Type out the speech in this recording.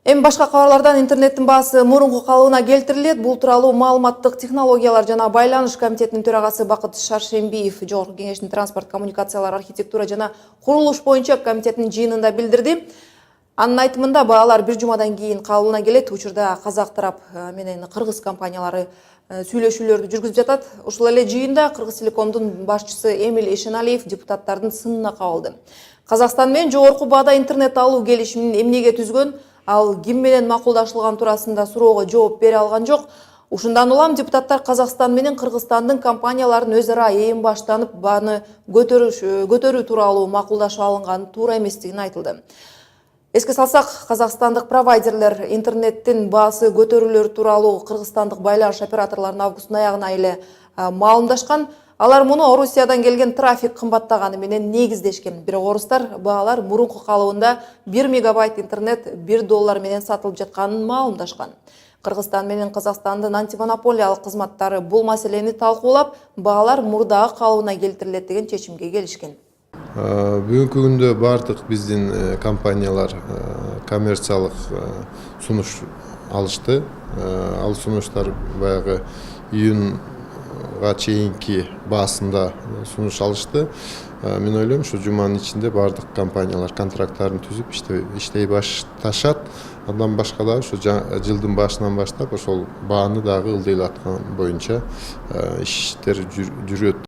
Эми башка кабарлардан интернеттин баасы мурунку калыбына келтирилет. Бул тууралуу маалыматтык технологиялар жана байланыш комитетинин төрагасы Бакыт Шаршембиев Жогорку Кеңештин транспорт, коммуникациялар, архитектура жана курулуш боюнча комитеттин жыйынында билдирди. Анын айтымында баалар бир жумадан кийин калыбына келет. Учурда казак тарап менен кыргыз компаниялары сүйлөшүүлөрдү жүргүзүп жатат. Ушул эле жыйында Кыргызтелекомдун башчысы Эмиль Эшеналиев депутаттардын сынына кабылды. Казакстан менен жогорку баада интернет алуу келишимин эмнеге түзгөн, ал ким менен макулдашылган туурасында суроого жооп бере алган жок. Ушундан улам депутаттар Казакстан менен Кыргызстандын компанияларын өз ара ээн баштанып бааны көтөрүү тууралуу макулдашып алынганы туура эместигин айтылды. Эске салсак, казакстандык провайдерлер интернеттин баасы көтөрүлөр тууралуу кыргызстандык байланыш операторлорунун августтун аягына эле маалымдашкан. Алар муну Орусиядан келген трафик кымбаттаганы менен негиздешкен. Бирок орустар баалар мурунку калыбында 1 мегабайт интернет $1 менен сатылып жатканын маалымдашкан. Кыргызстан менен Казакстандын антимонополиялык кызматтары бул маселени талкуулап, баалар мурдагы калыбына келтирилет деген чечимге келишкен. Бүгүнкү күндө бардык биздин компаниялар коммерциялык сунуш алышты. Ал сунуштар баягы июнга чейинки баасында сунуш алышты. Мен ойлойм, ушу жуманын ичинде бардык компаниялар контракттарын түзүп иштей башташат. Андан башка да ушу жылдын башынан баштап ошол бааны дагы ылдыйлаткан боюнча иштер жүрөт.